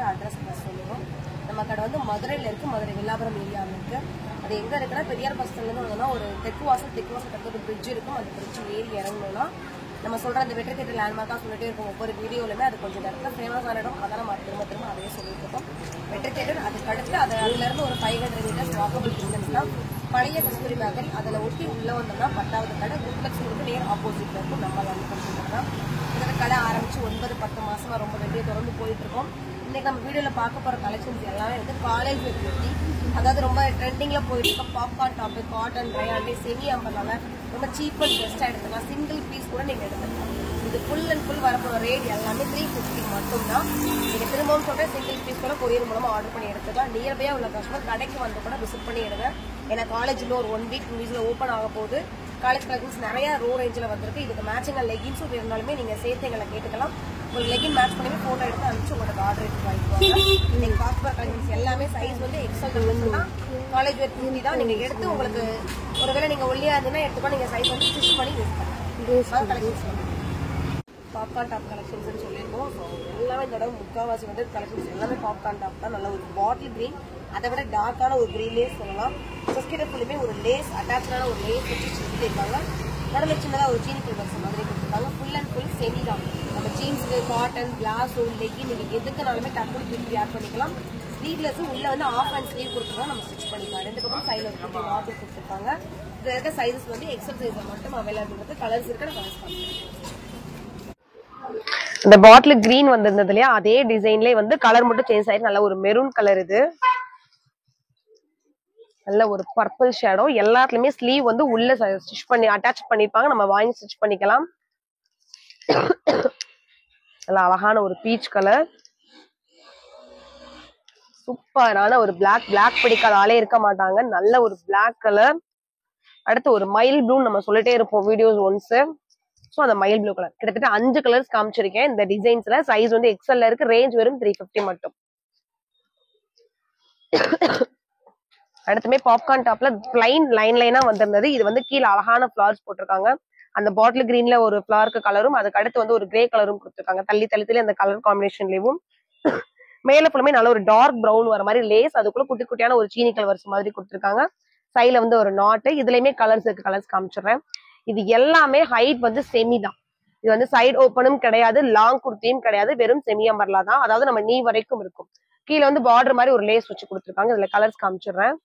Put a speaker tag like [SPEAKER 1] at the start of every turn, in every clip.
[SPEAKER 1] சொல்லிட்டு அட்ரஸ் சொல்லுவோம். நம்ம கடை வந்து மதுரையில் இருக்குது, மதுரை வில்லாபுரம் ஏரியாவில் இருக்குது. அது எங்கே இருக்குன்னா பெரியார் பஸ் ஸ்டாண்ட்லேருந்து வந்தோம்னா ஒரு தெற்கு வாசல் பக்கத்து ஒரு பிரிட்ஜ் இருக்கும். அந்த பிரிட்ஜ் ஏறி இறங்கணும்னா நம்ம சொல்கிற அந்த வெற்றி தேட்டர் லேண்ட்மார்க்காக சொல்லிட்டே இருக்கும். ஒவ்வொரு வீடியோலையுமே அது கொஞ்சம் இடத்துல ஃபேமஸான இடம். அதான் நம்ம திரும்ப திரும்ப அதையே சொல்லிட்டு இருக்கோம். வெற்றி தேட்டர் அதுக்கு அடுத்து அதுலேருந்து ஒரு 500 மீட்டர்ஸ் வாக்கபிள் டிஸ்டன்ஸ் தான் பழைய கஸ்தூரி பேக்கரி. அதில் ஒட்டி உள்ளே வந்தோம்னா 10வது கடை குட்லக்ஷ்மிக்கு நேர் ஆப்போசிட்டில் இருக்கும். நம்ம வந்து கொடுத்துருக்கோம். இந்த கடை ஆரம்பித்து 9-10 மாதமாக ரொம்ப வெளியே தொடர்ந்து போயிட்டுருக்கோம். இன்றைக்கி நம்ம வீடியோவில் பார்க்க போகிற கலெக்ஷன்ஸ் எல்லாமே வந்து காலேஜ் வெட்டி, அதாவது ரொம்ப ட்ரெண்டிங்கில் போயிட்டு இருக்கோம். பாப்கார்ன் டாப்பு, காட்டன், ரயாண்டே, செமி அம்பர்னால ரொம்ப சீப் அண்ட் பெஸ்ட்டாக எடுத்துக்கலாம். சிங்கிள் பீஸ் கூட நீங்கள் எடுத்துக்கலாம். இது ஃபுல் அண்ட் ஃபுல் வரப்போகிற ரேட் எல்லாமே 350 மட்டும்தான். நீங்கள் திரும்பவும் சொல்கிறேன், சிங்கிள் பீஸ் கூட கொரியர் மூலமாக ஆர்டர் பண்ணி எடுத்துக்கலாம். நியர்பையாக உள்ள கஸ்டமர் கடைக்கு வந்து கூட விசிட் பண்ணி எடுங்க. ஏன்னா காலேஜில் ஒரு 1 வீக் 2 வீக்ஸில் ஓப்பன் ஆக போகுது. காலேஜ் கலெக்ஷன்ஸ் நிறையா ரோ ரேஞ்சில் வந்திருக்கு. இதுக்கு மேட்சிங்காக லெகின்ஸும் இருந்தாலுமே நீங்கள் சேர்த்து எங்களை கேட்டுக்கலாம். உங்களுக்கு லெகின் மேட்ச் பண்ணி ஃபோட்டோ எடுத்து அனுப்பிச்சு உங்களுக்கு ஆர்டர் எடுத்து வாங்கிக்குவாங்க. நீங்கள் பார்க்குற கலெக்ஷன்ஸ் எல்லாமே சைஸ் வந்து எக்ஸல் தான். காலேஜ் வேர் தூண்டி தான் நீங்கள் எடுத்து உங்களுக்கு ஒருவேளை நீங்கள் ஒல்லியாக இருந்தீங்கன்னா எடுத்துக்கோ. நீங்கள் சைஸ் வந்து ஸ்டிச் பண்ணி யூஸ் பண்ணலாம். கலெக்ஷன்ஸ் பாப்கார்ன் டாப் கலெக்ஷன்ஸ்னு சொல்லியிருக்கோம். ஸோ எல்லாமே இந்த தடவை முக்கால்வாசி வந்து கலெக்ஷன்ஸ் எல்லாமே பாப்கார்ன் டாப் தான். நல்ல ஒரு பாட்டில் கிரீன், அதை விட டார்க்கான ஒரு கிரீன் லேஸ் சொல்லலாம். ஃபஸ்ட் ஃபுல்லுமே ஒரு லேஸ் அட்டாச்சான ஒரு லேஸ் வச்சு கொடுத்துருக்காங்க. நடுவில் சின்னதாக ஒரு சீனி கலர்ஸ் மாதிரி கொடுத்துருக்காங்க. ஃபுல் அண்ட் ஃபுல் செமி தான். நம்ம ஜீன்ஸுக்கு, காட்டன், பிளாஸோ, லெகின் நீங்கள் எதுக்குனாலுமே டக்குனு திருப்பி ஆட் பண்ணிக்கலாம். ஸ்லீவ்லெஸ்ஸும் உள்ள வந்து ஆஃப் அண்ட் ஸ்லீவ் கொடுத்துருக்காங்க. நம்ம ஸ்டிச் பண்ணிக்கலாம். 2 பக்கம் சைடில் ஒரு ஆர்டர் கொடுத்துருக்காங்க. இதில் இருக்க சைஸஸ் வந்து எக்ஸல் சைஸில் மட்டும் அவைலபிள் இருக்குது. கலர்ஸ் இருக்கிற கலர்ஸ் பார்க்கலாம். இந்த பாட்டில் கிரீன் வந்திருந்தது இல்லையா, அதே டிசைன்லேயே வந்து கலர் மட்டும் சேஞ்ச் ஆயிருக்கு. நல்ல ஒரு மெரூன் கலர். இது நல்ல ஒரு பர்பிள் ஷேடோ. எல்லாத்துலயுமே ஸ்லீவ் வந்து உள்ள ஸ்டிச் பண்ணி அட்டாச் பண்ணிருப்பாங்க. நம்ம வாங்கி ஸ்டிச் பண்ணிக்கலாம். நல்ல அழகான ஒரு பீச் கலர். சூப்பரான ஒரு பிளாக் பிடிக்காத ஆளே இருக்க மாட்டாங்க. நல்ல ஒரு பிளாக் கலர். அடுத்து ஒரு மயில் ப்ளூ நம்ம சொல்லிட்டே இருப்போம் வீடியோஸ் ஒன்ஸ். ஸோ அந்த மயில் ப்ளூ கலர் கிட்டத்தட்ட 5 கலர்ஸ் காமிச்சிருக்கேன் இந்த டிசைன்ஸ்ல. சைஸ் வந்து எக்ஸல்ல இருக்கு. ரேஞ்ச் வெறும் 350 மட்டும். அடுத்துமே பாப்கார்ன் டாப்ல பிளைன் லைனா வந்திருந்தது. இது வந்து கீழே அழகான ஃபிளவர்ஸ் போட்டிருக்காங்க. அந்த பாட்டில் கிரீன்ல ஒரு ஃபிளவருக்கு கலரும், அதுக்கு அடுத்து வந்து ஒரு கிரே கலரும் கொடுத்துருக்காங்க. தள்ளி அந்த கலர் காம்பினேஷன்லயும் மேல ஃபுல்லுமே நல்ல ஒரு டார்க் ப்ரௌன் வர மாதிரி லேஸ், அதுக்குள்ள குட்டி குட்டியான ஒரு சீனி கலர்ஸ் மாதிரி கொடுத்துருக்காங்க. சைட்ல வந்து ஒரு நாட்டு. இதுலயுமே கலர்ஸ் இருக்கு. கலர்ஸ் காமிச்சிடுறேன். இது எல்லாமே ஹைட் வந்து செமி தான். இது வந்து சைடு ஓப்பனும் கிடையாது, லாங் குர்த்தியும் கிடையாது, வெறும் செமி அம்பர்லா தான். அதாவது நம்ம நீ வரைக்கும் இருக்கும். கீழே வந்து பார்டர் மாதிரி ஒரு லேஸ் வச்சு கொடுத்துருக்காங்க. இதுல கலர்ஸ் காமிச்சிடுறேன்.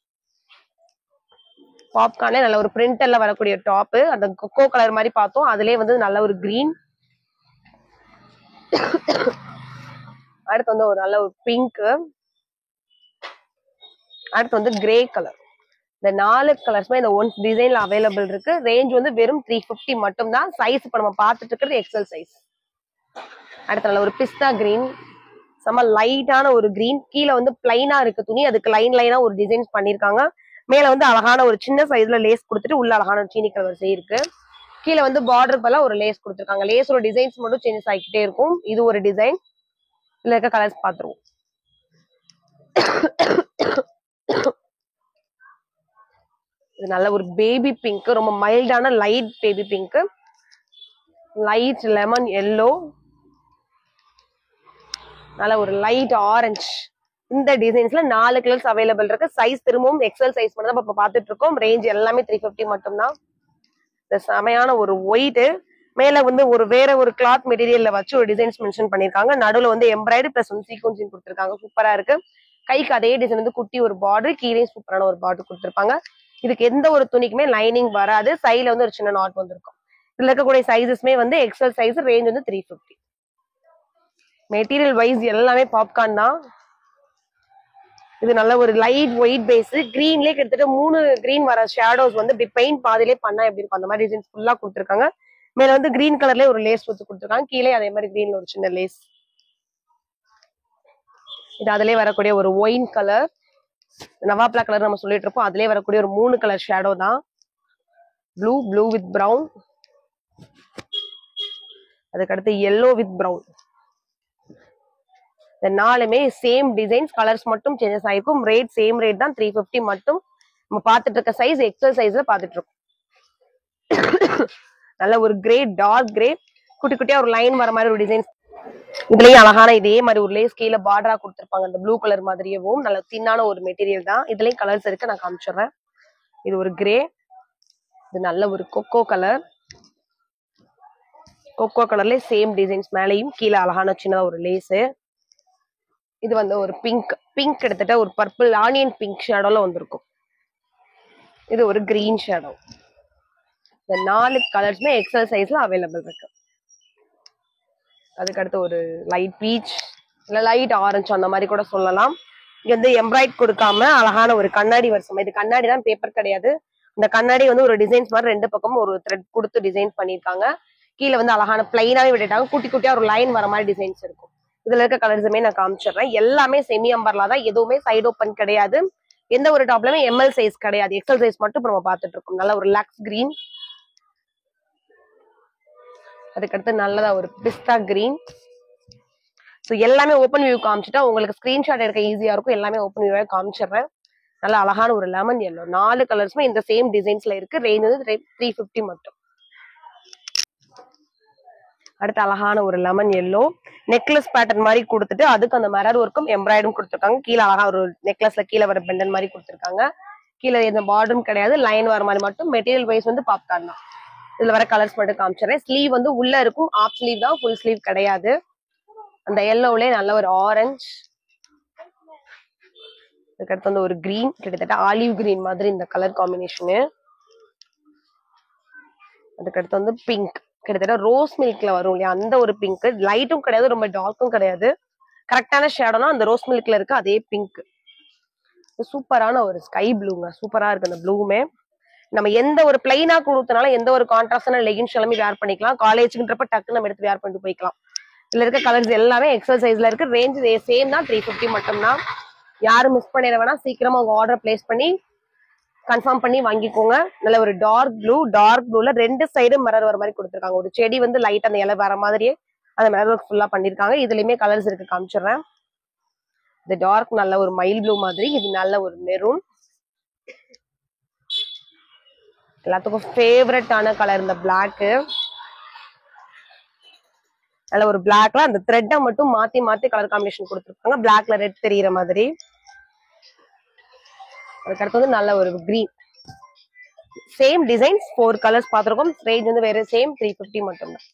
[SPEAKER 1] பாப்கார்னே நல்ல ஒரு பிரிண்ட் எல்லாம் வரக்கூடிய டாப். அந்த கொக்கோ கலர் மாதிரி பார்த்தோம். அதுலயே வந்து நல்ல ஒரு கிரீன். அடுத்து வந்து ஒரு நல்ல ஒரு பிங்க். அடுத்து வந்து கிரே கலர். இந்த 4 கலர்ஸ்மே இந்த ஒன் டிசைன்ல அவைலபிள் இருக்கு. ரேஞ்ச் வந்து வெறும் 350 மட்டும் தான். சைஸ் இப்ப நம்ம பார்த்துட்டு இருக்கிறது எக்ஸல் சைஸ். அடுத்து நல்ல ஒரு பிஸ்தா கிரீன். செம்ம லைட்டான ஒரு கிரீன். கீழே வந்து பிளைனா இருக்கு துணி. அதுக்கு லைனா ஒரு டிசைன்ஸ் பண்ணிருக்காங்க. மேல வந்து அழகான ஒரு சின்ன சைஸ்ல லேஸ் கொடுத்துட்டு உள்ள அழகான ஒரு சீனி கலர் இருக்கு. கீழே வந்து பார்டர் பல ஒரு லேஸ் கொடுத்துருக்காங்க. லேஸோட டிசைன்ஸ் மட்டும் சேஞ்சஸ் ஆகிக்கிட்டே இருக்கும். இது ஒரு டிசைன். இதுல இருக்க கலர்ஸ் பாத்துருவோம். இது நல்ல ஒரு பேபி பிங்க். ரொம்ப மைல்டான light baby pink. Light lemon yellow. நல்ல ஒரு லைட் ஆரஞ்சு. இந்த டிசைன்ஸ்ல 4 கலர்ஸ் அவைலபிள் இருக்கு. சைஸ் திரும்பவும் எக்ஸல் சைஸ் மட்டும் தான் இப்ப பார்த்துட்டு இருக்கோம். ரேஞ்ச் எல்லாமே 350 மட்டும் தான். இந்த செமையான ஒரு ஒயிட். மேல வந்து ஒரு வேற ஒரு கிளாத் மெட்டீரியல்ல வச்சு ஒரு டிசைன்ஸ் மென்ஷன் பண்ணிருக்காங்க. நடுவுல வந்து எம்ப்ராய்டரி பிளஸ் வந்து சீக்வன்ஸ் கொடுத்துருக்காங்க. சூப்பரா இருக்கு. கைக்கு அதே டிசைன் வந்து குட்டி ஒரு பார்டர், கீழே சூப்பரான ஒரு பார்டர் கொடுத்துருப்பாங்க. இதுக்கு எந்த ஒரு துணிக்குமே லைனிங் வராது. சைட்ல வந்து ஒரு சின்ன நாட் வந்திருக்கும். இதுல இருக்கக்கூடிய சைஸஸ்மே வந்து எக்ஸல் சைஸ். ரேஞ்ச் வந்து 350. மெட்டீரியல் வைஸ் எல்லாமே பாப்கார்ன் தான். இது நல்ல ஒரு லைட் ஒயிட் பேஸ். கிரீன்லயே கிட்டத்தட்ட 3 கிரீன் வர ஷேடோஸ் வந்து இப்படி பெயிண்ட் பாதிலே பண்ணா எப்படி இருக்கும் அந்த மாதிரி டிசைன்ஸ் ஃபுல்லா கொடுத்துருக்காங்க. மேல வந்து கிரீன் கலர்லயே ஒரு லேஸ் வச்சு கொடுத்துருக்காங்க. கீழே அதே மாதிரி கிரீன்ல ஒரு சின்ன லேஸ். இது அதுலயே வரக்கூடிய ஒரு ஒயின் கலர், நவாப்லா கலர் நம்ம சொல்லிட்டு இருப்போம். அதுலயே வரக்கூடிய ஒரு 3 கலர் ஷேடோ தான். Blue with brown. அதுக்கடுத்து எல்லோ வித் பிரவுன். இந்த 4மே சேம் டிசைன்ஸ். கலர்ஸ் மட்டும் சேஞ்சஸ் ஆயிருக்கும். ரேட் சேம் ரேட் தான். 350 மட்டும். நம்ம பார்த்துட்டு இருக்க சைஸ் எக்ஸல் சைஸ்ல பார்த்துட்டு இருக்கோம். நல்ல ஒரு கிரே, டார்க் கிரே, குட்டி குட்டியா ஒரு லைன் வர மாதிரி ஒரு டிசைன். இதுலயும் அழகான இதே மாதிரி ஒரு லேஸ் கீழே பார்டரா கொடுத்துருப்பாங்க, அந்த ப்ளூ கலர் மாதிரியவும் நல்ல தின்னான ஒரு மெட்டீரியல் தான். இதுலயும் கலர்ஸ் இருக்கு, நான் காமிச்சிடுறேன். இது ஒரு கிரே, இது நல்ல ஒரு கொக்கோ கலர். கொக்கோ கலர்ல சேம் டிசைன்ஸ், மேலேயும் கீழே அழகான சின்னதா ஒரு லேஸு. இது வந்து ஒரு பிங்க், பிங்க் எடுத்துட்ட ஒரு பர்பிள் ஆனியன் பிங்க் ஷேடோல வந்திருக்கும். இது ஒரு கிரீன் ஷேடோ. இந்த 4 கலர்ஸுமே எக்ஸல் சைஸ்ல அவைலபிள் இருக்கு. அதுக்கடுத்து ஒரு லைட் பீச் இல்ல லைட் ஆரஞ்சு அந்த மாதிரி கூட சொல்லலாம். இங்க வந்து எம்ப்ராய்ட் கொடுக்காம அழகான ஒரு கண்ணாடி வருஷம், இது கண்ணாடி தான், பேப்பர் கிடையாது. இந்த கண்ணாடி வந்து ஒரு டிசைன்ஸ் மாதிரி 2 பக்கமும் ஒரு த்ரெட் கொடுத்து டிசைன் பண்ணிருக்காங்க. கீழே வந்து அழகான பிளைனாவே விட்டுட்டாங்க, குட்டி குட்டியா ஒரு லைன் வர மாதிரி டிசைன்ஸ் இருக்கும். இதுல இருக்க கலர்ஸுமே நான் காமிச்சிடுறேன். எல்லாமே செமி அம்பர்லா தான், எதுவுமே சைடு ஓப்பன் கிடையாது. எந்த ஒரு டாப்லயுமே எம்எல் சைஸ் கிடையாது, எக்ஸல் சைஸ் மட்டும் நம்ம பார்த்துட்டு இருக்கோம். நல்ல ஒரு லக்ஸ் கிரீன். அதுக்கடுத்து நல்லதா ஒரு பிஸ்தா கிரீன். ஸோ எல்லாமே ஓப்பன் வியூ காமிச்சிட்டா உங்களுக்கு ஸ்கிரீன்ஷாட் எடுக்க ஈஸியா இருக்கும். எல்லாமே ஓப்பன் வியூவே காமிச்சிடுறேன். நல்ல அழகான ஒரு லெமன் எல்லோ. 4 கலர்ஸுமே இந்த சேம் டிசைன்ஸ்ல இருக்கு. ரேஞ்ச் வந்து 350 மட்டும். அடுத்து அழகான ஒரு லெமன் எல்லோ, நெக்லஸ் பேட்டர்ன் மாதிரி கொடுத்துட்டு அதுக்கு அந்த மிரர் ஒர்க்கும் எம்ப்ராய்டரும் கொடுத்துருக்காங்க. கீழே அழகா ஒரு நெக்லஸ்ல கீழே வர பெண்டன் மாதிரி கொடுத்துருக்காங்க. கீழே எந்த பார்டரும் கிடையாது, லைன் வர மாதிரி மட்டும். மெட்டீரியல் வைஸ் வந்து பாப்கார்ன் தான். இதுல வர கலர்ஸ் மட்டும் காமிச்சிடுறேன். ஸ்லீவ் வந்து உள்ள இருக்கும், ஆஃப் ஸ்லீவ் தான், ஃபுல் ஸ்லீவ் கிடையாது. அந்த எல்லோவிலே நல்ல ஒரு ஆரஞ்சு. அதுக்கடுத்து வந்து ஒரு கிரீன், கிட்டத்தட்ட ஆலிவ் கிரீன் மாதிரி இந்த கலர் காம்பினேஷனு. அதுக்கடுத்து வந்து பிங்க், கிட்டத்தட்ட ரோஸ் மில்க்ல வரும் இல்லையா அந்த ஒரு பிங்க். லைட்டும் கிடையாது, ரொம்ப டார்க்கும் கிடையாது, கரெக்டான ஷேடோனா அந்த ரோஸ் மில்க்ல இருக்கு அதே பிங்க். சூப்பரான ஒரு ஸ்கை ப்ளூங்க, சூப்பரா இருக்கு அந்த ப்ளூமே. நம்ம எந்த ஒரு பிளைனா கொடுத்தனால எந்த ஒரு கான்ட்ராஸ்டான லெகின்ஸ் எல்லாமே வேர் பண்ணிக்கலாம். காலேஜுக்குன்றப்ப டக்கு நம்ம எடுத்து வேர் பண்ணிட்டு போய்க்கலாம். இதுல இருக்க கலர்ஸ் எல்லாமே எக்ஸல் சைஸ்ல இருக்கு. ரேஞ்ச் சேம் தான், 350 மட்டும் தான். யாரும் மிஸ் பண்ணிட வேணா, சீக்கிரமா உங்க ஆர்டர் பிளேஸ் பண்ணி கன்ஃபார்ம் பண்ணி வாங்கிக்கோங்க. நல்ல ஒரு டார்க் ப்ளூல 2 சைடும் மிரர் வர மாதிரி கொடுத்துருக்காங்க. ஒரு செடி வந்து லைட் அந்த இலை வர மாதிரியே அந்த மிரர் ஃபுல்லா பண்ணிருக்காங்க. இதுலயுமே கலர்ஸ் இருக்கு, காமிச்சிடுறேன். இது டார்க் நல்ல ஒரு மைல் ப்ளூ மாதிரி, இது நல்ல ஒரு மெரூன். எல்லாத்துக்கும் ஃபேவரட்டான கலர் இந்த பிளாக்கு. நல்ல ஒரு பிளாக்ல அந்த த்ரெட்டை மட்டும் மாத்தி மாத்தி கலர் காம்பினேஷன் கொடுத்துருக்காங்க, பிளாக்ல ரெட் தெரியுற மாதிரி. அதுக்கடுத்து வந்து நல்ல ஒரு கிரீன், சேம் டிசைன்ஸ் 4 கலர்ஸ் பார்த்துருக்கோம். ரேஞ்ச் வந்து வேற சேம் 350 மட்டும் தான்.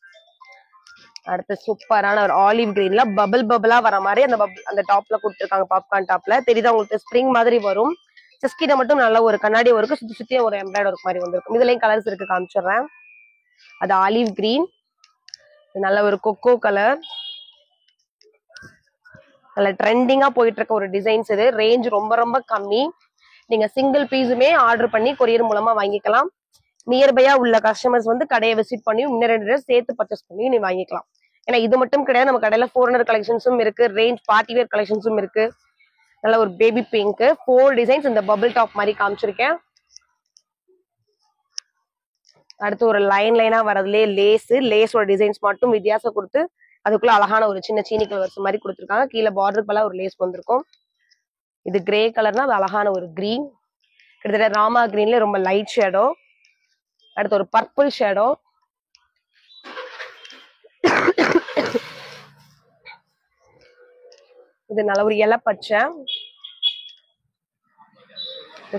[SPEAKER 1] அடுத்து சூப்பரான ஒரு ஆலிவ் கிரீன்ல பபிளா வர மாதிரி அந்த டாப்ல கொடுத்துருக்காங்க, பாப்கார்ன் டாப்ல தெரியுதா உங்களுக்கு, ஸ்ப்ரிங் மாதிரி வரும். சிஸ்கிட்ட மட்டும் நல்ல ஒரு கண்ணாடி ஒர்க்கு, சுத்தி சுத்தி ஒரு எம்ப்ராய்டரி ஒர்க் மாதிரி வந்திருக்கும். இதுலயும் கலர்ஸ் இருக்கு, காமிச்சிடுறேன். அது ஆலிவ் கிரீன், நல்ல ஒரு கொக்கோ கலர், நல்ல ட்ரெண்டிங்கா போயிட்டு இருக்க ஒரு டிசைன்ஸ். இது ரேஞ்ச் ரொம்ப ரொம்ப கம்மி. நீங்க சிங்கிள் பீஸுமே ஆர்டர் பண்ணி கொரியர் மூலமா வாங்கிக்கலாம். நியர்பையா உள்ள கஸ்டமர்ஸ் வந்து கடையை விசிட் பண்ணி இன்னும் 2 ட்ரெஸ் சேர்த்து பர்ச்சேஸ் பண்ணி நீ வாங்கிக்கலாம். ஏன்னா இது மட்டும் கிடையாது, நம்ம கடையில 400 கலெக்ஷன்ஸும் இருக்கு, ரேஞ்ச் பார்ட்டி வேர் கலெக்ஷன்ஸும் இருக்கு. நல்ல ஒரு பேபி பிங்க் 4 டிசைன்ஸ் இந்த பபிள் டாப் மாதிரி காமிச்சிருக்கேன். அடுத்து ஒரு லைனா வரதுலயே லேஸோட டிசைன்ஸ் மட்டும் வித்தியாசம் கொடுத்து அதுக்குள்ள அழகான ஒரு சின்ன சீனிக்கல் வரிசை மாதிரி கொடுத்துருக்காங்க. கீழே பார்டர் பல ஒரு லேஸ் வந்திருக்கும். இது கிரே கலர்னா அது அழகான ஒரு கிரீன், கிட்டத்தட்ட ராமா கிரீன்ல ரொம்ப லைட் ஷேடோ. அடுத்து ஒரு பர்பிள் ஷேடோ. இது நல்ல ஒரு இலை பச்சை,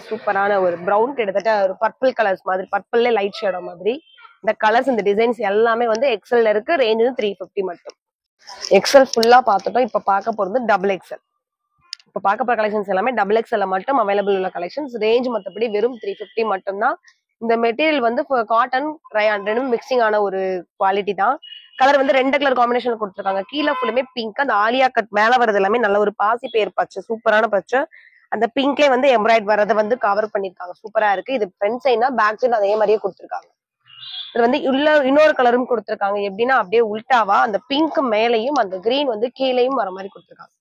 [SPEAKER 1] சூப்பரான ஒரு பிரவுன், கிட்டத்தட்ட ஒரு பர்பிள் கலர்ஸ் மாதிரி, பர்பிள்ல லைட் ஷேடோ மாதிரி. இந்த கலர்ஸ் இந்த டிசைன்ஸ் எல்லாமே வந்து எக்ஸல்ல இருக்கு. ரேஞ்ச் வந்து 350 மட்டும். எக்ஸல் ஃபுல்லா பார்த்துட்டோம். இப்ப பார்க்க போறது டபுள் எக்ஸல். இப்ப பார்க்க போற கலெக்ஷன்ஸ் எல்லாமே டபுள் எக்ஸ்எல்ல மட்டும் அவைலபிள் உள்ள கலெக்ஷன்ஸ். ரேஞ்ச் மற்றபடி வெறும் 350 மட்டும் தான். இந்த மெட்டீரியல் வந்து காட்டன் ரயான் ரெண்டும் மிக்சிங் ஆன ஒரு குவாலிட்டி தான். கலர் வந்து 2 கலர் காம்பினேஷன் கொடுத்துருக்காங்க. கீழே ஃபுல்லுமே பிங்க், அந்த ஆலியா கட் மேல வரது எல்லாமே நல்ல ஒரு பாசி பேர் பச்சை, சூப்பரான பச்சை. அந்த பிங்க்ல வந்து எம்ப்ராய்ட் வரதை வந்து கவர் பண்ணிருக்காங்க, சூப்பரா இருக்கு. இது ஃப்ரண்ட் சைட்னா பேக் சைடு அதே மாதிரியே கொடுத்துருக்காங்க. இது வந்து உள்ள இன்னொரு கலரும் கொடுத்துருக்காங்க. எப்படின்னா அப்படியே உல்டாவா அந்த பிங்க் மேலையும் அந்த கிரீன் வந்து கீழையும் வர மாதிரி கொடுத்துருக்காங்க.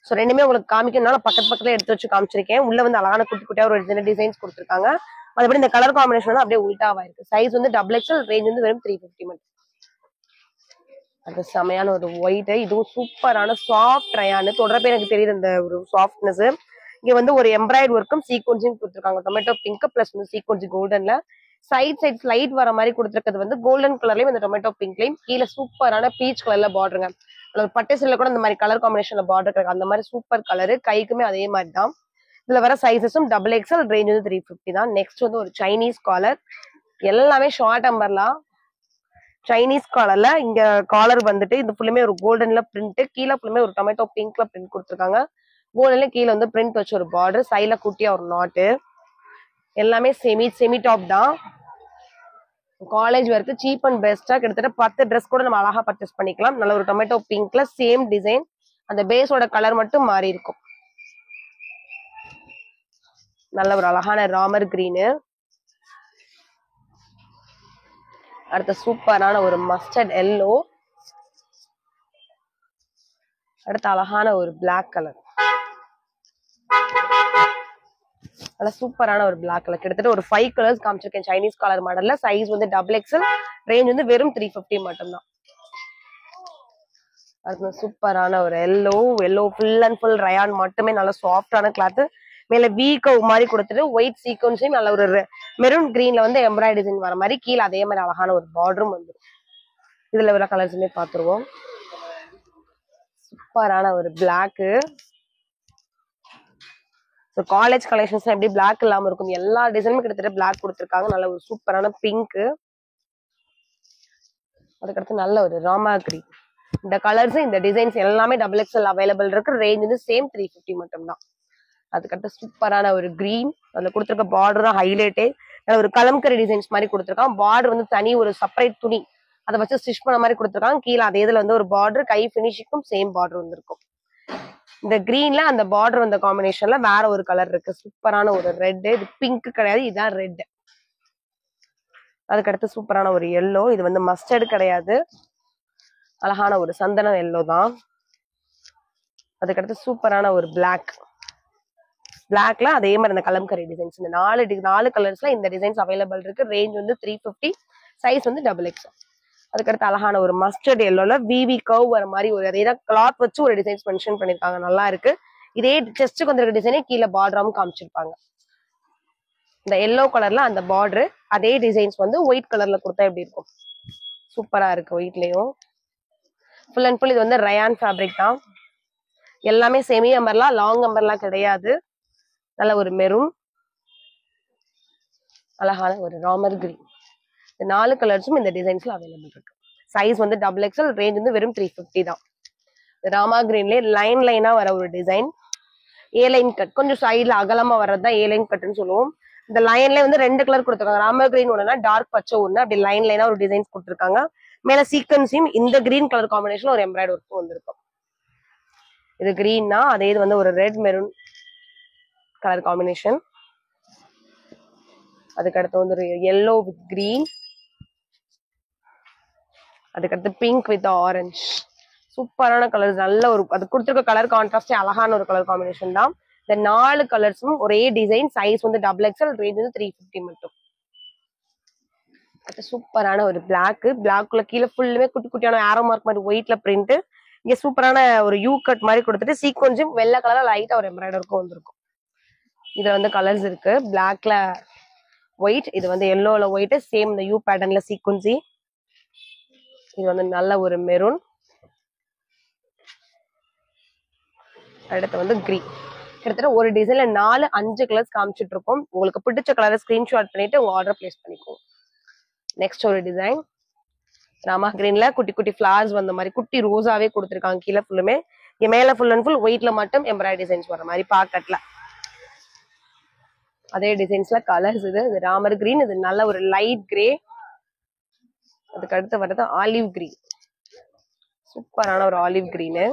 [SPEAKER 1] ஸோ ரெண்டுமே உங்களுக்கு காமிக்கணும்னால பக்கத்துல எடுத்து வச்சு காமிச்சிருக்கேன். உள்ள வந்து அழகான குட்டி குட்டியா ஒரு டிசைன்ஸ் கொடுத்துருக்காங்க. மற்றபடி இந்த கலர் காம்பினேஷன் வந்து அப்படியே உல்டாவா இருக்கு. சைஸ் வந்து டபுள் எக்ஸ்எல், ரேஞ்ச் வந்து வெறும் 350 மட்டும். அது செமையான ஒரு ஒயிட், இதுவும் சூப்பரான சாஃப்ட் ரயானு, தொடர்பே எனக்கு தெரியுது இந்த ஒரு சாஃப்ட்னஸ். இங்க வந்து ஒரு எம்ப்ராய்டரி ஒர்க்கும் சீக்வன்ஸும் கொடுத்துருக்காங்க. டொமேட்டோ பிங்க் பிளஸ் வந்து சீக்வன்ஸ் கோல்டன்ல சைட் லைட் வர மாதிரி கொடுத்துருக்கிறது வந்து கோல்டன் கலர்லயும் இந்த டொமேட்டோ பிங்க்லயும். கீழே சூப்பரான பீச் கலர்ல பார்டருங்க. பட்டு சில்ல கூட இந்த மாதிரி கலர் காம்பினேஷன்ல பார்டர் கிடைக்கும். அந்த மாதிரி சூப்பர் கலரு. கைக்குமே அதே மாதிரி தான். இதுல வர சைசஸும் XXL, ரேஞ்ச் வந்து 350 தான். நெக்ஸ்ட் வந்து ஒரு சைனீஸ் காலர், எல்லாமே ஷார்ட் அம்பர்லா சைனீஸ் காலர்ல. இங்க காலர் வந்துட்டு இது ஃபுல்லுமே ஒரு கோல்டன்ல பிரிண்ட், கீழே ஃபுல்லுமே ஒரு டொமேட்டோ பிங்க்ல பிரிண்ட் கொடுத்துருக்காங்க. கோல்டன்ல கீழே வந்து பிரிண்ட் வச்சு ஒரு பார்டர், சைட்ல குட்டியா ஒரு நாட்டு. எல்லாமே செமி டாப் தான். காலேஜ் வரைக்கும் சீப் அண்ட் பெஸ்டா கிட்டத்தட்ட 10 ட்ரெஸ் கூட நம்ம அழகா பர்ச்சேஸ் பண்ணிக்கலாம். நல்ல ஒரு டொமேட்டோ பிங்க்ல சேம் டிசைன், அந்த பேஸோட கலர் மட்டும் மாறி இருக்கும். நல்ல ஒரு அழகான ராமர் கிரீனு. அடுத்த சூப்பரான ஒரு மஸ்டர்ட் எல்லோ. அடுத்த அழகான ஒரு பிளாக் கலர், நல்ல சூப்பரான ஒரு பிளாக் கலர். கிட்டத்தட்ட ஒரு 5 கலர்ஸ் காமிச்சிருக்கேன் சைனீஸ் கலர் மாடல்ல. சைஸ் வந்து XXL, ரேஞ்ச் வந்து வெறும் 350 மட்டும்தான். அடுத்து சூப்பரான ஒரு yellow full and full rayon மட்டுமே, நல்ல சாஃப்டான கிளாத். மேல வீக்கவ் மாதிரி கொடுத்துட்டு ஒயிட் சீக்வன்ஸையும் நல்ல ஒரு மெரூன் கிரீன்ல வந்து எம்ப்ராய்டரி டிசைன் வர மாதிரி, கீழே அதே மாதிரி அழகான ஒரு பார்டரும் வந்துடும். இதுல வர கலர்ஸுமே பார்த்துருவோம். சூப்பரான ஒரு பிளாக்கு. காலேஜ் கலெக்ஷன்ஸ் எப்படி பிளாக் இல்லாம இருக்கும், எல்லா டிசைனுமே கிட்டத்தட்ட பிளாக் கொடுத்துருக்காங்க. நல்ல ஒரு சூப்பரான பிங்க். அதுக்கடுத்து நல்ல ஒரு ராமா கிரீன். இந்த கலர்ஸ் இந்த டிசைன்ஸ் எல்லாமே XXL அவைலபிள் இருக்கு. ரேஞ்ச் வந்து சேம் 350 மட்டும்தான். அதுக்கடுத்து சூப்பரான ஒரு கிரீன், அதுல கொடுத்துருக்க பார்டர் தான் ஹைலைட்டே. ஒரு கலம்கரி டிசைன்ஸ் மாதிரி கொடுத்துருக்கான். பார்டர் வந்து தனி ஒரு செப்பரேட் துணி அதை வச்சு ஸ்டிச் பண்ண மாதிரி கொடுத்துருக்காங்க. கீழே அதே இதுல வந்து ஒரு பார்டர், கை பினிஷிங்கும் சேம் பார்டர் வந்துருக்கும். இந்த கிரீன்ல அந்த பார்டர் வந்த காம்பினேஷன்ல வேற ஒரு கலர் இருக்கு. சூப்பரான ஒரு ரெட், இது பிங்க் கிடையாது, இதுதான் ரெட். அதுக்கடுத்து சூப்பரான ஒரு எல்லோ, இது வந்து மஸ்டர்டு கிடையாது, அழகான ஒரு சந்தனம் எல்லோ தான். அதுக்கடுத்து சூப்பரான ஒரு பிளாக்ல அதே மாதிரி இந்த கலம்கரி டிசைன்ஸ். இந்த 4 கலர்ஸ்ல இந்த டிசைன்ஸ் அவைலபிள் இருக்கு. ரேஞ்ச் வந்து 350, சைஸ் வந்து XXL. அதுக்கடுத்து அழகான ஒரு மஸ்டர்ட் எல்லோல விவி கர்வ் வர மாதிரி ஒரு கிளாத் வச்சு ஒரு டிசைன்ஸ் மென்ஷன் பண்ணிருக்காங்க, நல்லா இருக்கு. இதே செஸ்ட்டுக்கு வந்திருக்க டிசைனே கீழே பார்டராவும் காமிச்சிருப்பாங்க. இந்த எல்லோ கலர்ல அந்த பார்டர், அதே டிசைன்ஸ் வந்து ஒயிட் கலர்ல கொடுத்தா எப்படி இருக்கும், சூப்பரா இருக்கு. ஒயிட்லயும் ஃபுல் அண்ட் ஃபுல் இது வந்து ரயான் ஃபேப்ரிக் தான். எல்லாமே செமி அம்பர்லா, லாங் அம்பர்லா கிடையாது. நல்ல ஒரு மெரூன், அழகான ஒரு ராமர் கிரீன். இந்த 4 கலர்ஸும் இந்த டிசைன்ஸ்ல அவைலபிள் இருக்கு. சைஸ் வந்து XXL, ரேஞ்ச் வந்து வெறும் 350 தான். ராமா கிரீன்லயே லைனா வர ஒரு டிசைன், ஏ லைன் கட், கொஞ்சம் சைட்ல அகலமா வர்றதுதான் ஏ லைன் கட்னு சொல்லுவோம். இந்த லைன்ல வந்து 2 கலர் கொடுத்துருக்காங்க. ராமா கிரீன் ஒண்ணுனா டார்க் பச்சை ஒண்ணு, அப்படி லைனா ஒரு டிசைன்ஸ் கொடுத்துருக்காங்க. மேல சீக்வன்ஸையும் இந்த கிரீன் கலர் காம்பினேஷன் ஒரு எம்ப்ராய்டரி ஒர்க்கும் வந்திருக்கும். இது கிரீன்னா அதே இது வந்து ஒரு ரெட் மெரூன் கலர் காம்பினேஷன். அதுக்கடுத்து வந்து ஒரு எல்லோ வித் கிரீன். அதுக்கடுத்து பிங்க் வித் ஆரஞ்ச். சூப்பரான கலர்ஸ், நல்ல ஒரு அது கொடுத்துருக்க கலர் கான்ட்ராஸ்டே அழகான ஒரு கலர் காம்பினேஷன் தான். இந்த 4 கலர்ஸும் ஒரே டிசைன், சைஸ் வந்து XXL, ரேஞ்ச் வந்து 350 மட்டும். சூப்பரான ஒரு பிளாக்குள்ள கீழே ஃபுல்லுமே குட்டி குட்டியான ஆரோ மார்க் மாதிரி ஒயிட்ல பிரிண்ட். இங்க சூப்பரான ஒரு யூ கட் மாதிரி கொடுத்துட்டு சீக்வன்ஸும் வெள்ளை கலர்ல லைட்டா ஒரு எம்ப்ராய்டருக்கும் வந்திருக்கும். இதுல வந்து கலர்ஸ் இருக்கு, பிளாக்ல ஒயிட், இது வந்து எல்லோல ஒயிட், சேம் இந்த யூ பேட்டர்ன்ல சீக்வன்சி. இது வந்து நல்ல ஒரு மெரூன். அடுத்து வந்து கிரீன். கிட்டத்தட்ட ஒரு டிசைன்ல 4-5 கலர்ஸ் காமிச்சிட்டு இருக்கோம். உங்களுக்கு பிடிச்ச கலரை ஸ்கிரீன்ஷாட் பண்ணிட்டு உங்க ஆர்டர் பிளேஸ் பண்ணிக்கோங்க. நெக்ஸ்ட் ஒரு டிசைன் ராமா கிரீன்ல குட்டி குட்டி ஃபிளவர்ஸ் வந்த மாதிரி குட்டி ரோஸாவே கொடுத்துருக்காங்க. கீழே ஃபுல்லுமே, இங்க மேல ஃபுல் அண்ட் ஃபுல் ஒயிட்ல மட்டும் எம்ப்ராய்டரி டிசைன்ஸ் வர மாதிரி பாக்கெட்ல அதே டிசைன்ஸ்ல கலர்ஸ். இது ராமர் கிரீன், இது நல்ல ஒரு லைட் கிரே. அதுக்கு அடுத்து வர்றது ஆலிவ் கிரீன், சூப்பரான ஒரு ஆலிவ் கிரீனு.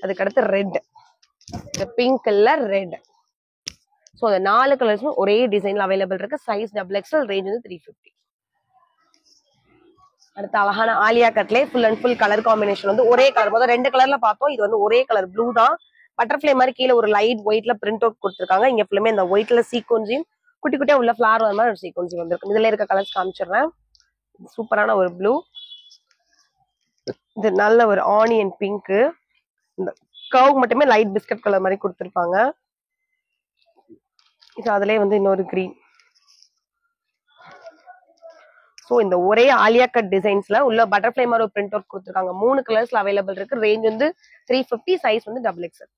[SPEAKER 1] அதுக்கு அடுத்து ரெட், இந்த பிங்க் கலர் ரெட். ஸோ அந்த 4 கலர்ஸும் ஒரே டிசைன்ல அவைலபிள் இருக்கு. சைஸ் XXL, ரேஞ்ச் வந்து 350. அடுத்து அழகான ஆலியா கட்லே full and full colour combination வந்து ஒரே கலர். முதல் 2 கலர்ல பார்த்தோம், இது வந்து ஒரே கலர் ப்ளூ தான். பட்டர்ஃபிளை மாதிரி கீழே ஒரு லைட் ஒயிட்ல பிரிண்ட் அவுட் கொடுத்துருக்காங்க. இங்க ஃபுல்லுமே இந்த ஒயிட்ல சீக்வன்ஸையும் குட்டி குட்டியா உள்ள ஃபிளவர் வர மாதிரி ஒரு சீக்வன்ஸி வந்திருக்கும். இதுல இருக்க கலர்ஸ் காமிச்சிடுறேன். சூப்பரான ஒரு ப்ளூ, இது நல்ல ஒரு ஆனியன் பிங்க், இந்த கர்வ் மட்டுமே லைட் பிஸ்கட் கலர் மாதிரி கொடுத்துருப்பாங்க. இது அதுலயே வந்து இன்னொரு கிரீன், ஸோ இந்த ஒரே ஆலியா கட் டிசைன்ஸ்ல உள்ள பட்டர்ஃபிளை மாதிரி ஒரு பிரிண்ட் ஒர்க் கொடுத்துருக்காங்க. 3 கலர்ஸ்ல அவைலபிள் இருக்கு. ரேஞ்ச் வந்து 350, சைஸ் வந்து XXL.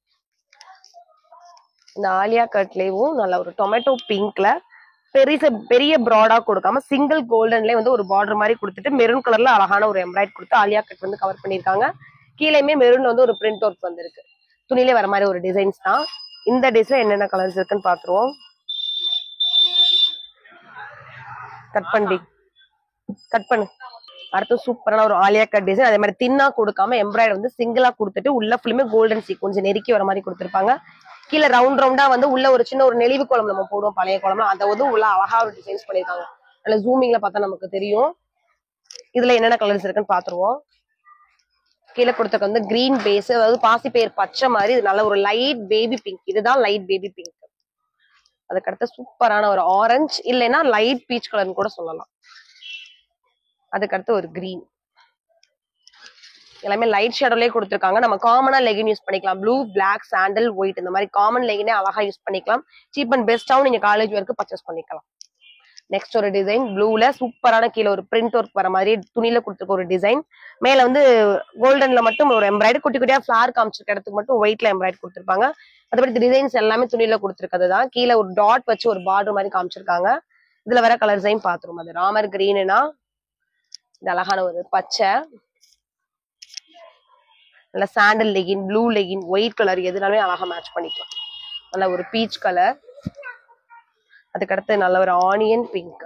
[SPEAKER 1] இந்த ஆலியா கட்லேயும் நல்ல ஒரு டொமேட்டோ பிங்க்ல பெரிய ப்ராடா கொடுக்காம சிங்கிள் கோல்டன்லயே வந்து ஒரு பார்டர் மாதிரி கொடுத்துட்டு மெரூன் கலர்ல அழகான ஒரு எம்ப்ராய்ட் கொடுத்து ஆலியா கட் வந்து கவர் பண்ணிருக்காங்க. கீழேயுமே மெரூன்ல வந்து ஒரு பிரிண்ட் ஒர்க் வந்திருக்கு. துணியிலே வர மாதிரி ஒரு டிசைன்ஸ் தான். இந்த டிசைன் என்னென்ன கலர்ஸ் இருக்குன்னு பாத்துருவோம். கட் பண்ணு. அடுத்து சூப்பரான ஒரு ஆலியா கட் டிசைன். அதே மாதிரி தின்னா கொடுக்காம எம்ப்ராய்டர் வந்து சிங்கிளா கொடுத்துட்டு உள்ள ஃபுல்லுமே கோல்டன் கொஞ்சம் நெருக்கி வர மாதிரி கொடுத்துருப்பாங்க. கீழே ரவுண்டா வந்து உள்ள ஒரு சின்ன ஒரு நெளிவு கோலம் நம்ம போடுவோம் பழைய கோலம், அதை வந்து உள்ள அழகா ஒரு டிசைன்ஸ் பண்ணிருக்காங்க. நல்ல ஜூமிங்ல பார்த்தா நமக்கு தெரியும். இதுல என்னென்ன கலர்ஸ் இருக்குன்னு பாத்துருவோம். கீழே கொடுத்தது வந்து கிரீன் பேஸ், அதாவது பாசிப்பயிர் பச்சை மாதிரி. இது நல்ல ஒரு லைட் பேபி பிங்க். இதுதான் லைட் பேபி பிங்க். அதுக்கடுத்து சூப்பரான ஒரு ஆரஞ்சு, இல்லைன்னா லைட் பீச் கலர்னு கூட சொல்லலாம். அதுக்கடுத்து ஒரு கிரீன். எல்லாமே லைட் ஷேடோலயே கொடுத்துருக்காங்க. நம்ம காமனா லெகின் யூஸ் பண்ணிக்கலாம். ப்ளூ, பிளாக், சாண்டல், ஒயிட் இந்த மாதிரி காமன் லெகினே அழகா யூஸ் பண்ணிக்கலாம். சீப் அண்ட் பெஸ்டாவும் நீங்க காலேஜ் வரைக்கும் பர்ச்சேஸ் பண்ணிக்கலாம். நெக்ஸ்ட் ஒரு டிசைன் ப்ளூல சூப்பரான கீழே ஒரு பிரிண்ட் ஒர்க் வர மாதிரி துணியில கொடுத்துருக்க ஒரு டிசைன். மேல வந்து கோல்டன்ல மட்டும் ஒரு எம்ப்ராய்டரி, குட்டி குட்டியா ஃபிளார் காமிச்சிருக்க இடத்துக்கு மட்டும் ஒயிட்ல எம்ப்ராய்டரி கொடுத்துருப்பாங்க. அதுபடி டிசைன்ஸ் எல்லாமே துணியில கொடுத்துருக்கிறது தான். கீழே ஒரு டாட் வச்சு ஒரு பார்டர் மாதிரி காமிச்சிருக்காங்க. இதுல வர கலர் டிசைன் பாத்துரும். அது ராமர் கிரீனா, இது அழகான ஒரு பச்சை, நல்ல sandal legging, blue legging, white colour எதுனாலுமே அழகா மேட்ச் பண்ணிக்கலாம். நல்ல ஒரு பீச் கலர். அதுக்கடுத்து நல்ல ஒரு ஆனியன் பிங்க்.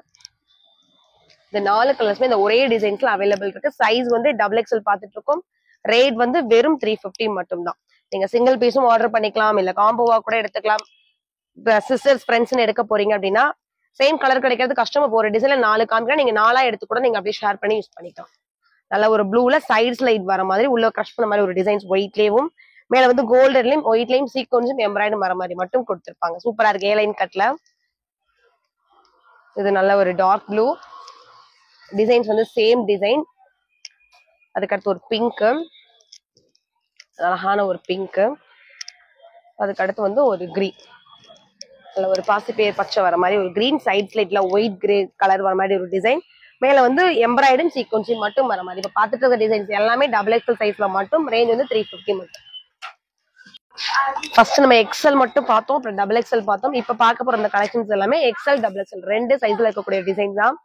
[SPEAKER 1] இந்த 4 கலர்ஸ்மே இந்த ஒரே டிசைன்ஸ்ல அவைலபிள் இருக்கு. சைஸ் வந்து XXL பார்த்துட்டு இருக்கோம். ரேட் வந்து வெறும் 350 மட்டும் தான். நீங்க சிங்கிள் பீஸும் ஆர்டர் பண்ணிக்கலாம், இல்ல காம்போவா கூட எடுத்துக்கலாம். சிஸ்டர்ஸ் ஃப்ரெண்ட்ஸ்னு எடுக்க போறீங்க அப்படின்னா சேம் கலர் கிடைக்கிறது கஷ்டம். ஒரு டிசைன்ல 4 காமிக்கலாம், நீங்க 4ஆ எடுத்து கூட நீங்க அப்படியே ஷேர் பண்ணி யூஸ் பண்ணிக்கலாம். நல்ல ஒரு ப்ளூல சைட்ஸ் லைட் வர மாதிரி உள்ள கிரஷ் பண்ண மாதிரி ஒரு டிசைன்ஸ் ஒயிட்லயும், மேல வந்து கோல்டன்லயும் ஒயிட்லயும் சீக்வன்ஸும் எம்ப்ராய்டரி வர மாதிரி மட்டும் கொடுத்துருப்பாங்க. சூப்பரா இருக்கு. ஏலைன் கட்ல இது நல்ல ஒரு டார்க் ப்ளூ டிசைன்ஸ் வந்து சேம் டிசைன். அதுக்கடுத்து ஒரு பிங்க், அழகான ஒரு பிங்க். அதுக்கடுத்து வந்து ஒரு கிரீன், நல்ல ஒரு பாசிப்பயிர் பச்சை வர மாதிரி ஒரு கிரீன். சைட் ஸ்லைட்ல ஒயிட் கிரே கலர் வர மாதிரி ஒரு டிசைன். மேல வந்து எம்ப்ராய்டரி சீக்வன்ஸும் மட்டும் வர மாதிரி. இப்ப பாத்துட்டு இருக்க டிசைன்ஸ் எல்லாமே XXL சைஸ்ல மட்டும். ரேஞ்ச் வந்து 350 மட்டும். ஃபர்ஸ்ட் நம்ம எக்ஸல் மட்டும் பார்த்தோம், அப்புறம் XXL பார்த்தோம். இப்ப பார்க்க போற அந்த கலெக்ஷன்ஸ் எல்லாமே XL, XXL 2 சைஸ்ல இருக்கக்கூடிய டிசைன் தான்.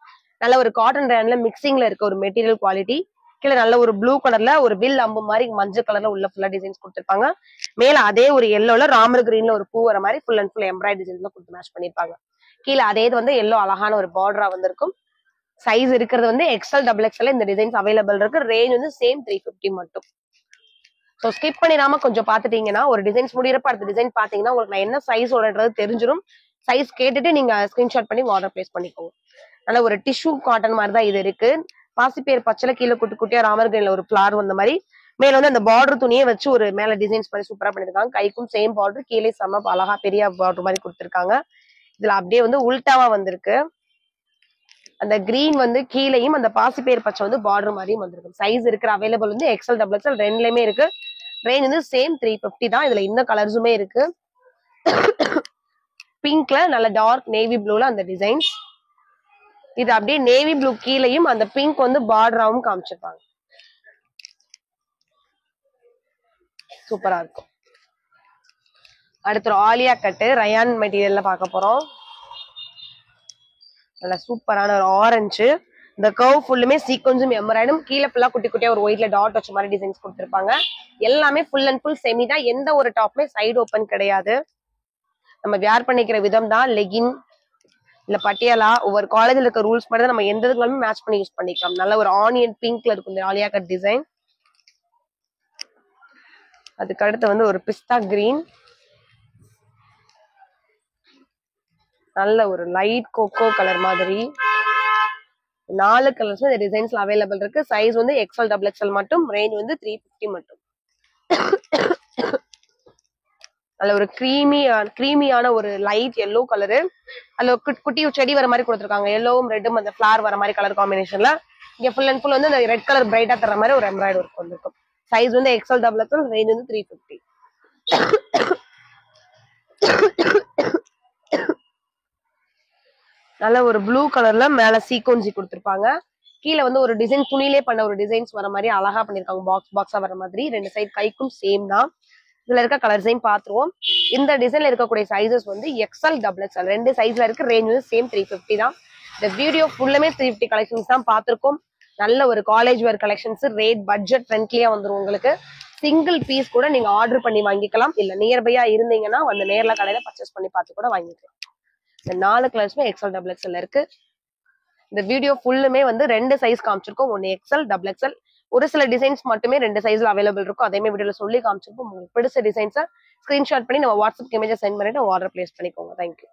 [SPEAKER 1] நல்ல ஒரு காட்டன் ரேன்ல மிக்சிங்ல இருக்க ஒரு மெட்டீரியல் குவாலிட்டி. கீழே நல்ல ஒரு ப்ளூ கலர்ல ஒரு வில் அம்பு மாதிரி மஞ்சள் கலர்ல உள்ள ஃபுல்லா டிசைன்ஸ் கொடுத்துருப்பாங்க. மேல அதே ஒரு எல்லோல ராமர் கிரீன்ல ஒரு பூ வர மாதிரி ஃபுல் அண்ட் ஃபுல் எம்ப்ராய்டரி டிசைன்ஸ்ல கொடுத்து மேட்ச் பண்ணிருப்பாங்க. கீழே அதே இது வந்து எல்லோ அழகான ஒரு பார்டரா வந்திருக்கும். சைஸ் இருக்கிறது வந்து XL, XXL இந்த டிசைன்ஸ் அவைலபிள் இருக்கு. ரேஞ்ச் வந்து சேம் 350 மட்டும். ஸோ ஸ்கிப் பண்ணிடாம கொஞ்சம் பாத்துட்டீங்கன்னா ஒரு டிசைன்ஸ் முடியறப்ப அடுத்த டிசைன் பாத்தீங்கன்னா உங்களுக்கு நான் என்ன சைஸ் சொல்றது தெரிஞ்சிடும். சைஸ் கேட்டுட்டு நீங்க ஸ்கிரீன்ஷாட் பண்ணி ஆர்டர் பிளேஸ் பண்ணிக்கோங்க. நல்ல ஒரு டிஷ்யூ காட்டன் மாதிரி தான் இது இருக்கு. பாசிப்பயிர் பச்சைல கீழே குட்டி குட்டியா ராமர் கிரீன்ல ஒரு ஃபிளார் வந்த மாதிரி. மேல வந்து அந்த பார்டர் துணியை வச்சு ஒரு மேல டிசைன்ஸ் பண்ணி சூப்பரா பண்ணிருக்காங்க. கைக்கும் சேம் பார்டர், கீழே செம்ம அழகா பெரிய பார்டர் மாதிரி கொடுத்துருக்காங்க. இதுல அப்படியே வந்து உல்டாவா வந்திருக்கு. அந்த கிரீன் வந்து கீழையும் அந்த பாசிப்பயிர் பச்சை வந்து பார்டர் மாதிரியும் வந்திருக்கு. சைஸ் இருக்கிற அவைலபிள் வந்து XL, XXL ரெண்டுலயுமே இருக்கு. ரேஞ்ச் வந்து சேம் 350 தான். இதுல இந்த கலர்ஸுமே இருக்கு. பிங்க்ல நல்ல டார்க் நேவி ப்ளூல அந்த டிசைன்ஸ். இது அப்படியே நேவி ப்ளூ கீழையும் அந்த பிங்க் வந்து பார்டராவும் காமிச்சிருப்பாங்க. சூப்பரா இருக்கும். அடுத்து ஆலியா கட்டு ரயான் மெட்டீரியல்ல பார்க்க போறோம். நல்ல சூப்பரான ஒரு ஆரஞ்சு. இந்த கர்வ் ஃபுல்லுமே சீக்வன்ஸும் எம்ப்ராய்டரும், கீழே ஃபுல்லா குட்டி குட்டியா ஒரு ஒயிட்ல டாட் வச்ச மாதிரி டிசைன்ஸ் கொடுத்துருப்பாங்க. எல்லாமே ஃபுல் அண்ட் ஃபுல் செமி தான். எந்த ஒரு டாப்புமே சைடு ஓப்பன் கிடையாது. நம்ம வியர் பண்ணிக்கிற விதம் தான். லெகின் இல்ல பட்டியாலா ஒவ்வொரு காலேஜ்ல இருக்க ரூல்ஸ் மாதிரி தான் நம்ம எந்த இதுக்குமே மேட்ச் பண்ணி யூஸ் பண்ணிக்கலாம். நல்ல ஒரு ஆனியன் பிங்க்ல இருக்கும் இந்த ஆலியா கட் டிசைன். அதுக்கு அடுத்து வந்து ஒரு பிஸ்தா கிரீன், நல்ல ஒரு லைட் கோகோ கலர் மாதிரி. 4 கலர்ஸ் இந்த டிசைன்ஸ்ல அவைலபிள் இருக்கு. சைஸ் வந்து XL, XXL மட்டும். ரேஞ்ச் வந்து 350 மட்டும். நல்ல ஒரு கிரீமியான ஒரு லைட் எல்லோ கலரு. அதுல குட்டி செடி வர மாதிரி கொடுத்துருக்காங்க. எல்லோவும் ரெட்டும் அந்த ஃபிளார் வர மாதிரி கலர் காம்பினேஷன்ல. இங்க ஃபுல் அண்ட் ஃபுல் வந்து அந்த ரெட் கலர் பிரைட்டா தர மாதிரி ஒரு எம்ப்ராய்டரி ஒர்க் வந்திருக்கும். சைஸ் வந்து XL, XXL. ரேஞ்ச் வந்து 350. நல்ல ஒரு ப்ளூ கலர்ல மேல சீக்வன்சி கொடுத்துருப்பாங்க. கீழே வந்து ஒரு டிசைன் துணியிலே பண்ண ஒரு டிசைன்ஸ் வர மாதிரி அழகா பண்ணிருக்காங்க, பாக்ஸ் பாக்ஸா வர மாதிரி. 2 சைடு கைக்கும் சேம் தான். இதுல இருக்க கலர் டிசைன் பாத்துருவோம். இந்த டிசைன்ல இருக்கக்கூடிய சைசஸ் வந்து XL XXL 2 சைஸ்ல இருக்கு. ரேஞ்ச் வந்து சேம் 350 தான். இந்த வீடியோ ஃபுல்லுமே 350 கலெக்ஷன்ஸ் தான் பாத்திருக்கோம். நல்ல ஒரு காலேஜ் வேர் கலெக்ஷன்ஸ், ரேட் பட்ஜெட் ஃப்ரெண்ட்லியா வந்துரும் உங்களுக்கு. சிங்கிள் பீஸ் கூட நீங்க ஆர்டர் பண்ணி வாங்கிக்கலாம், இல்ல நியர்பையா இருந்தீங்கன்னா வந்து நேர்ல கடையில பர்ச்சேஸ் பண்ணி பார்த்து கூட வாங்கிக்கலாம். இந்த 4 கலர்ஸுமே XL XXL இருக்கு. இந்த வீடியோ ஃபுல்லுமே வந்து 2 சைஸ் காமிச்சிருக்கோம், 1 XL XXL. ஒரு சில டிசைன்ஸ் மட்டுமே 2 சைஸ்ல அவைலபிள் இருக்கும், அதே வீடியோல சொல்லி காமிச்சிருக்கோம். உங்களுக்கு பிடிச்ச டிசைன்ஸை ஸ்கிரீன்ஷாட் பண்ணி நம்ம வாட்ஸ்அப் இமேஜை சென்ட் பண்ணிட்டு ஆர்டர் பிளேஸ் பண்ணிக்கோங்க. தேங்க்யூ.